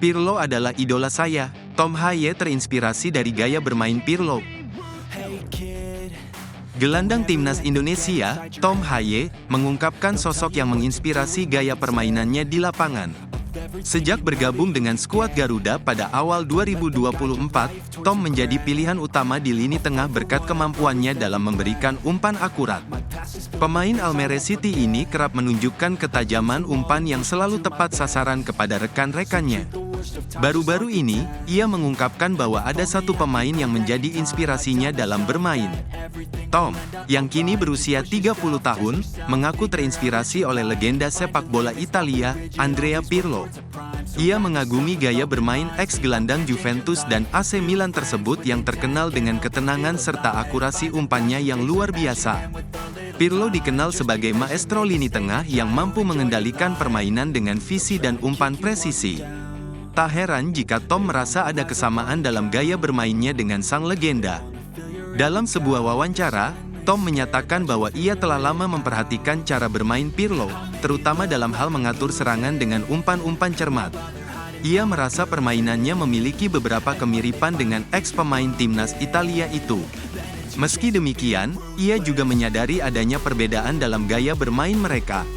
Pirlo adalah idola saya. Tom Haye terinspirasi dari gaya bermain Pirlo. Gelandang timnas Indonesia, Tom Haye, mengungkapkan sosok yang menginspirasi gaya permainannya di lapangan. Sejak bergabung dengan skuad Garuda pada awal 2024, Tom menjadi pilihan utama di lini tengah berkat kemampuannya dalam memberikan umpan akurat. Pemain Almere City ini kerap menunjukkan ketajaman umpan yang selalu tepat sasaran kepada rekan-rekannya. Baru-baru ini, ia mengungkapkan bahwa ada satu pemain yang menjadi inspirasinya dalam bermain. Tom, yang kini berusia 30 tahun, mengaku terinspirasi oleh legenda sepak bola Italia, Andrea Pirlo. Ia mengagumi gaya bermain ex-gelandang Juventus dan AC Milan tersebut yang terkenal dengan ketenangan serta akurasi umpannya yang luar biasa. Pirlo dikenal sebagai maestro lini tengah yang mampu mengendalikan permainan dengan visi dan umpan presisi. Tak heran jika Tom merasa ada kesamaan dalam gaya bermainnya dengan sang legenda. Dalam sebuah wawancara, Tom menyatakan bahwa ia telah lama memperhatikan cara bermain Pirlo, terutama dalam hal mengatur serangan dengan umpan-umpan cermat. Ia merasa permainannya memiliki beberapa kemiripan dengan ex-pemain timnas Italia itu. Meski demikian, ia juga menyadari adanya perbedaan dalam gaya bermain mereka.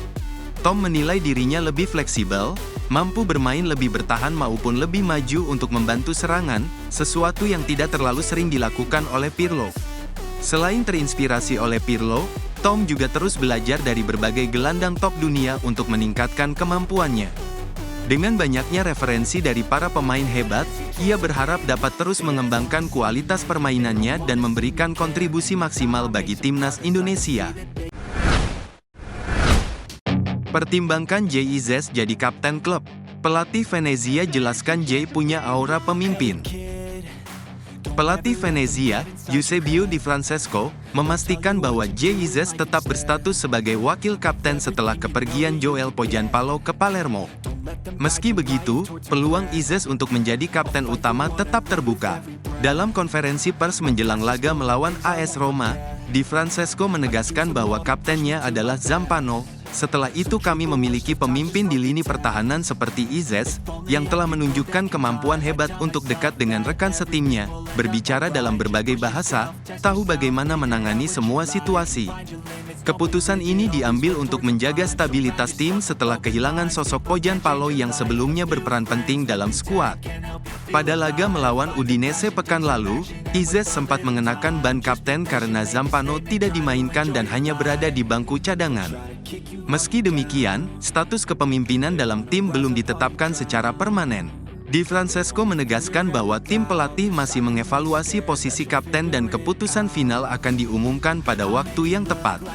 Tom menilai dirinya lebih fleksibel, mampu bermain lebih bertahan maupun lebih maju untuk membantu serangan, sesuatu yang tidak terlalu sering dilakukan oleh Pirlo. Selain terinspirasi oleh Pirlo, Tom juga terus belajar dari berbagai gelandang top dunia untuk meningkatkan kemampuannya. Dengan banyaknya referensi dari para pemain hebat, ia berharap dapat terus mengembangkan kualitas permainannya dan memberikan kontribusi maksimal bagi timnas Indonesia. Pertimbangkan Jay Izzes jadi kapten klub. Pelatih Venezia jelaskan Jay punya aura pemimpin. Pelatih Venezia, Eusebio Di Francesco, memastikan bahwa Jay Izzes tetap berstatus sebagai wakil kapten setelah kepergian Joel Pojanpalo ke Palermo. Meski begitu, peluang Izzes untuk menjadi kapten utama tetap terbuka. Dalam konferensi pers menjelang laga melawan AS Roma, Di Francesco menegaskan bahwa kaptennya adalah Zampano. Setelah itu kami memiliki pemimpin di lini pertahanan seperti Izzes, yang telah menunjukkan kemampuan hebat untuk dekat dengan rekan setimnya, berbicara dalam berbagai bahasa, tahu bagaimana menangani semua situasi. Keputusan ini diambil untuk menjaga stabilitas tim setelah kehilangan sosok Pojanpalo yang sebelumnya berperan penting dalam skuad. Pada laga melawan Udinese pekan lalu, Izzes sempat mengenakan ban kapten karena Zampano tidak dimainkan dan hanya berada di bangku cadangan. Meski demikian, status kepemimpinan dalam tim belum ditetapkan secara permanen. Di Francesco menegaskan bahwa tim pelatih masih mengevaluasi posisi kapten dan keputusan final akan diumumkan pada waktu yang tepat.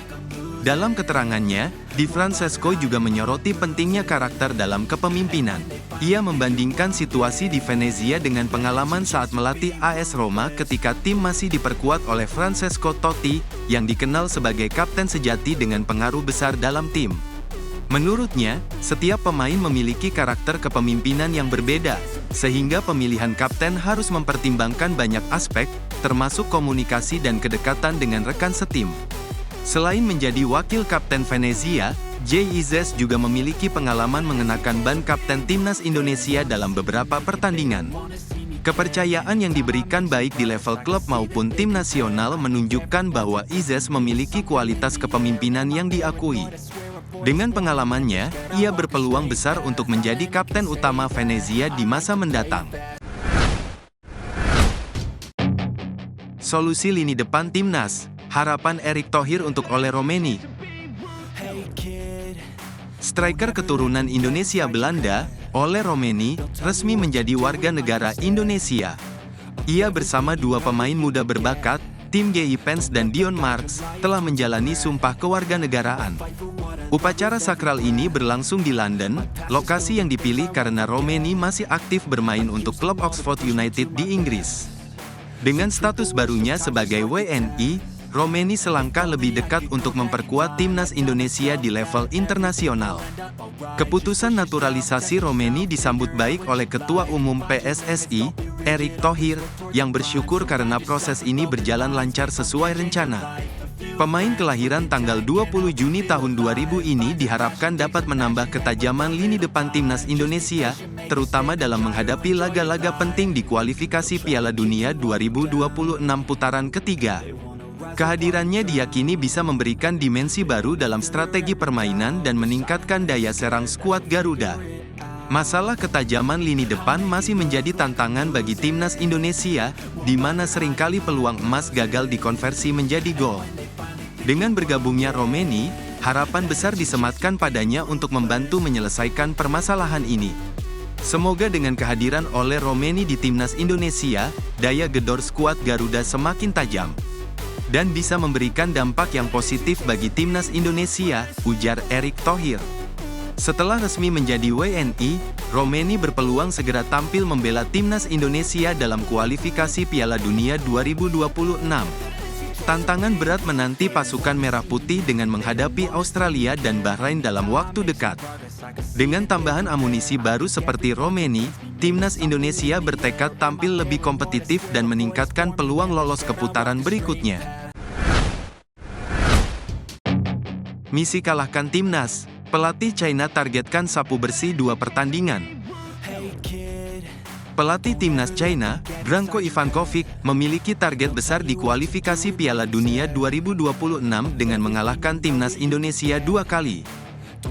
Dalam keterangannya, Di Francesco juga menyoroti pentingnya karakter dalam kepemimpinan. Ia membandingkan situasi di Venezia dengan pengalaman saat melatih AS Roma ketika tim masih diperkuat oleh Francesco Totti, yang dikenal sebagai kapten sejati dengan pengaruh besar dalam tim. Menurutnya, setiap pemain memiliki karakter kepemimpinan yang berbeda, sehingga pemilihan kapten harus mempertimbangkan banyak aspek, termasuk komunikasi dan kedekatan dengan rekan setim. Selain menjadi wakil kapten Venezia, Jay Izzes juga memiliki pengalaman mengenakan ban kapten timnas Indonesia dalam beberapa pertandingan. Kepercayaan yang diberikan baik di level klub maupun tim nasional menunjukkan bahwa Izzes memiliki kualitas kepemimpinan yang diakui. Dengan pengalamannya, ia berpeluang besar untuk menjadi kapten utama Venezia di masa mendatang. Solusi lini depan timnas. Harapan Erick Thohir untuk Ole Roemeny. Striker keturunan Indonesia Belanda, Ole Roemeny, resmi menjadi warga negara Indonesia. Ia bersama dua pemain muda berbakat, Tim G.I. Pence dan Dion Marks, telah menjalani sumpah kewarganegaraan. Upacara sakral ini berlangsung di London, lokasi yang dipilih karena Roemeny masih aktif bermain untuk klub Oxford United di Inggris. Dengan status barunya sebagai WNI, Roemeny selangkah lebih dekat untuk memperkuat timnas Indonesia di level internasional. Keputusan naturalisasi Roemeny disambut baik oleh Ketua Umum PSSI, Erick Thohir, yang bersyukur karena proses ini berjalan lancar sesuai rencana. Pemain kelahiran tanggal 20 Juni tahun 2000 ini diharapkan dapat menambah ketajaman lini depan timnas Indonesia, terutama dalam menghadapi laga-laga penting di kualifikasi Piala Dunia 2026 putaran ketiga. Kehadirannya diyakini bisa memberikan dimensi baru dalam strategi permainan dan meningkatkan daya serang skuad Garuda. Masalah ketajaman lini depan masih menjadi tantangan bagi timnas Indonesia, di mana seringkali peluang emas gagal dikonversi menjadi gol. Dengan bergabungnya Romeni, harapan besar disematkan padanya untuk membantu menyelesaikan permasalahan ini. Semoga dengan kehadiran oleh Romeni di timnas Indonesia, daya gedor skuad Garuda semakin tajam dan bisa memberikan dampak yang positif bagi timnas Indonesia, ujar Erick Thohir. Setelah resmi menjadi WNI, Romeni berpeluang segera tampil membela timnas Indonesia dalam kualifikasi Piala Dunia 2026. Tantangan berat menanti pasukan Merah Putih dengan menghadapi Australia dan Bahrain dalam waktu dekat. Dengan tambahan amunisi baru seperti Romeni, timnas Indonesia bertekad tampil lebih kompetitif dan meningkatkan peluang lolos ke putaran berikutnya. Misi kalahkan timnas. Pelatih China targetkan sapu bersih 2 pertandingan. Pelatih timnas China, Branko Ivankovic, memiliki target besar di kualifikasi Piala Dunia 2026 dengan mengalahkan timnas Indonesia 2 kali.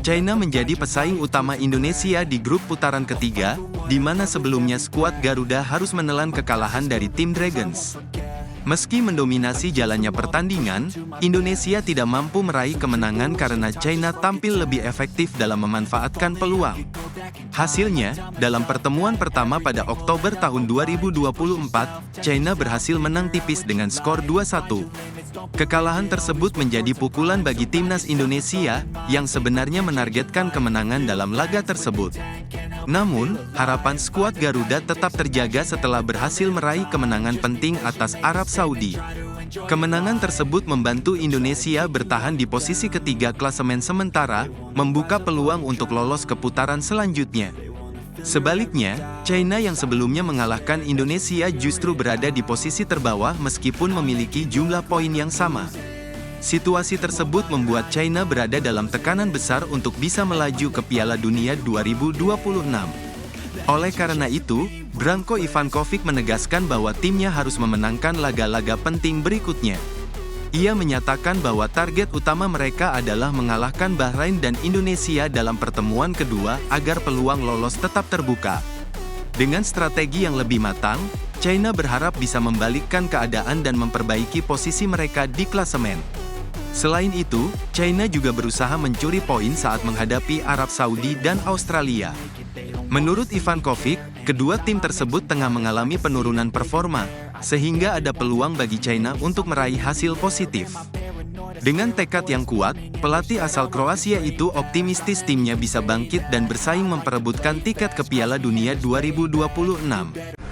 China menjadi pesaing utama Indonesia di grup putaran ketiga, di mana sebelumnya skuad Garuda harus menelan kekalahan dari tim Dragons. Meski mendominasi jalannya pertandingan, Indonesia tidak mampu meraih kemenangan karena China tampil lebih efektif dalam memanfaatkan peluang. Hasilnya, dalam pertemuan pertama pada Oktober tahun 2024, China berhasil menang tipis dengan skor 2-1. Kekalahan tersebut menjadi pukulan bagi timnas Indonesia, yang sebenarnya menargetkan kemenangan dalam laga tersebut. Namun, harapan skuad Garuda tetap terjaga setelah berhasil meraih kemenangan penting atas Arab Saudi. Kemenangan tersebut membantu Indonesia bertahan di posisi ketiga klasemen sementara, membuka peluang untuk lolos ke putaran selanjutnya. Sebaliknya, China yang sebelumnya mengalahkan Indonesia justru berada di posisi terbawah meskipun memiliki jumlah poin yang sama. Situasi tersebut membuat China berada dalam tekanan besar untuk bisa melaju ke Piala Dunia 2026. Oleh karena itu, Branko Ivankovic menegaskan bahwa timnya harus memenangkan laga-laga penting berikutnya. Ia menyatakan bahwa target utama mereka adalah mengalahkan Bahrain dan Indonesia dalam pertemuan kedua agar peluang lolos tetap terbuka. Dengan strategi yang lebih matang, China berharap bisa membalikkan keadaan dan memperbaiki posisi mereka di klasemen. Selain itu, China juga berusaha mencuri poin saat menghadapi Arab Saudi dan Australia. Menurut Ivankovic, kedua tim tersebut tengah mengalami penurunan performa, sehingga ada peluang bagi China untuk meraih hasil positif. Dengan tekad yang kuat, pelatih asal Kroasia itu optimistis timnya bisa bangkit dan bersaing memperebutkan tiket ke Piala Dunia 2026.